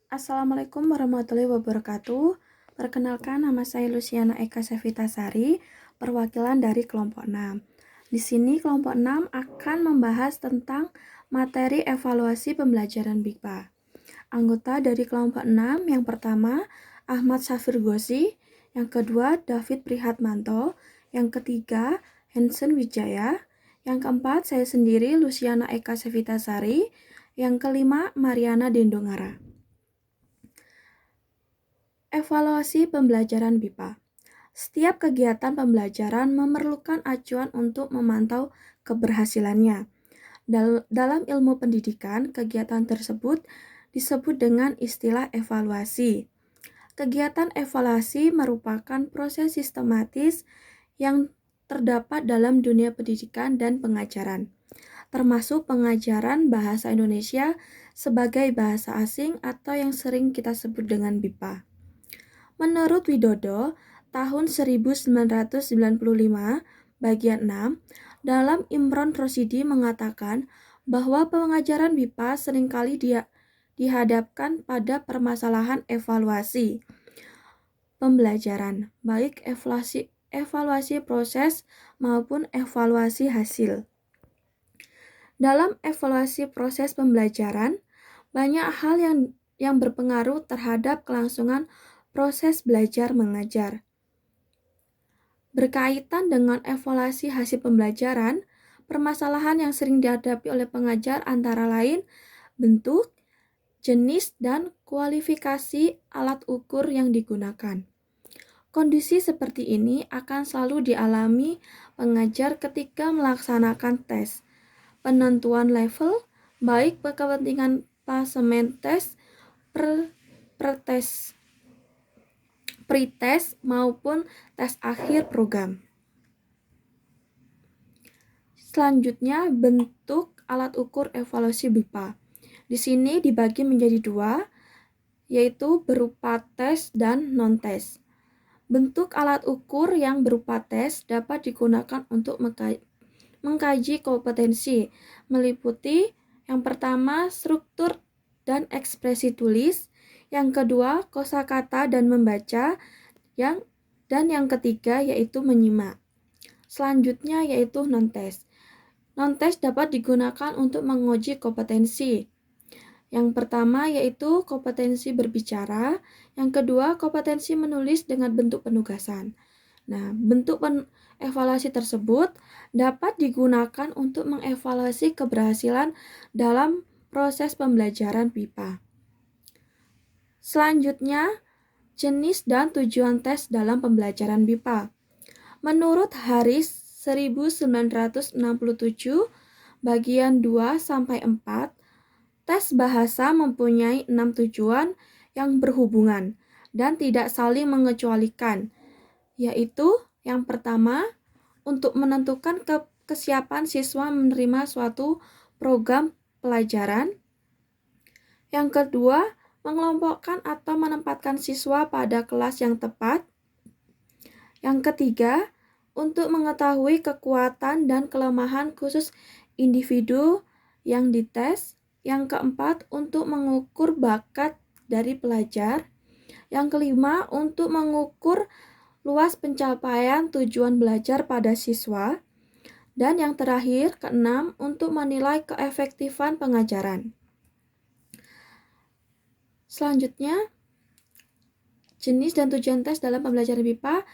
Assalamualaikum warahmatullahi wabarakatuh. Perkenalkan, nama saya Luciana Eka Sevitasari, perwakilan dari kelompok 6. Di sini kelompok 6 akan membahas tentang materi evaluasi pembelajaran BIPA. Anggota dari kelompok 6 yang pertama Ahmad Safir Gosi, yang kedua David Prihatmanto, yang ketiga Hansen Wijaya, yang keempat saya sendiri Luciana Eka Sevitasari, yang kelima Mariana Dendongara. Evaluasi pembelajaran BIPA. Setiap kegiatan pembelajaran memerlukan acuan untuk memantau keberhasilannya. Dalam ilmu pendidikan, kegiatan tersebut disebut dengan istilah evaluasi. Kegiatan evaluasi merupakan proses sistematis yang terdapat dalam dunia pendidikan dan pengajaran, termasuk pengajaran bahasa Indonesia sebagai bahasa asing atau yang sering kita sebut dengan BIPA. Menurut Widodo, tahun 1995, bagian 6, dalam Imron Rosidi mengatakan bahwa pengajaran BIPA seringkali dihadapkan pada permasalahan evaluasi pembelajaran, baik evaluasi proses maupun evaluasi hasil. Dalam evaluasi proses pembelajaran, banyak hal yang berpengaruh terhadap kelangsungan proses belajar mengajar. Berkaitan dengan evaluasi hasil pembelajaran, permasalahan yang sering dihadapi oleh pengajar antara lain bentuk, jenis, dan kualifikasi alat ukur yang digunakan. Kondisi seperti ini akan selalu dialami pengajar ketika melaksanakan tes, penentuan level, baik berkepentingan klasemen tes, pretest maupun tes akhir program. Selanjutnya, bentuk alat ukur evaluasi BIPA. Di sini dibagi menjadi dua, yaitu berupa tes dan non-tes. Bentuk alat ukur yang berupa tes dapat digunakan untuk mengkaji kompetensi, meliputi yang pertama struktur dan ekspresi tulis, yang kedua kosakata dan membaca, dan yang ketiga yaitu menyimak. Selanjutnya yaitu non-tes. Non-tes dapat digunakan untuk menguji kompetensi. Yang pertama yaitu kompetensi berbicara, yang kedua kompetensi menulis dengan bentuk penugasan. Nah, bentuk evaluasi tersebut dapat digunakan untuk mengevaluasi keberhasilan dalam proses pembelajaran BIPA. Selanjutnya, jenis dan tujuan tes dalam pembelajaran BIPA. Menurut Haris 1967, bagian 2-4, tes bahasa mempunyai 6 tujuan yang berhubungan dan tidak saling mengecualikan, yaitu yang pertama, untuk menentukan kesiapan siswa menerima suatu program pelajaran. Yang kedua, mengelompokkan atau menempatkan siswa pada kelas yang tepat. Yang ketiga, untuk mengetahui kekuatan dan kelemahan khusus individu yang dites. Yang keempat, untuk mengukur bakat dari pelajar. Yang kelima, untuk mengukur luas pencapaian tujuan belajar pada siswa. Dan yang terakhir, keenam, untuk menilai keefektifan pengajaran. Selanjutnya, jenis dan tujuan tes dalam pembelajaran BIPA.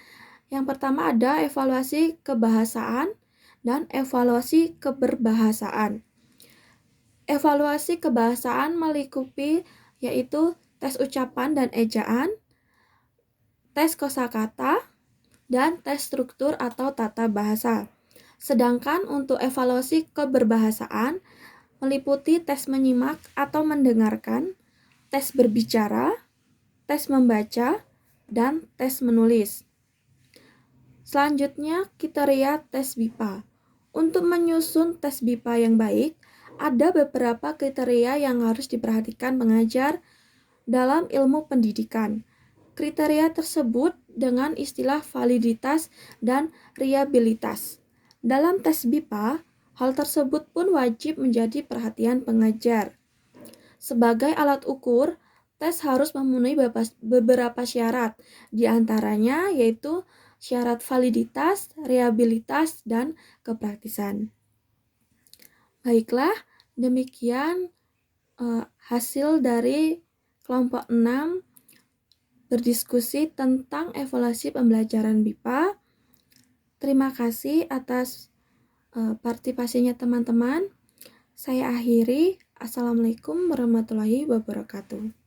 Yang pertama ada evaluasi kebahasaan dan evaluasi keberbahasaan. Evaluasi kebahasaan melingkupi yaitu tes ucapan dan ejaan, tes kosakata, dan tes struktur atau tata bahasa. Sedangkan untuk evaluasi keberbahasaan meliputi tes menyimak atau mendengarkan, tes berbicara, tes membaca, dan tes menulis. Selanjutnya, kriteria tes BIPA. Untuk menyusun tes BIPA yang baik, ada beberapa kriteria yang harus diperhatikan pengajar dalam ilmu pendidikan. Kriteria tersebut dengan istilah validitas dan reliabilitas. Dalam tes BIPA, hal tersebut pun wajib menjadi perhatian pengajar. Sebagai alat ukur, tes harus memenuhi beberapa syarat, di antaranya yaitu syarat validitas, reliabilitas, dan kepraktisan. Baiklah, demikian hasil dari kelompok 6 berdiskusi tentang evaluasi pembelajaran BIPA. Terima kasih atas partisipasinya teman-teman. Saya akhiri. Assalamualaikum warahmatullahi wabarakatuh.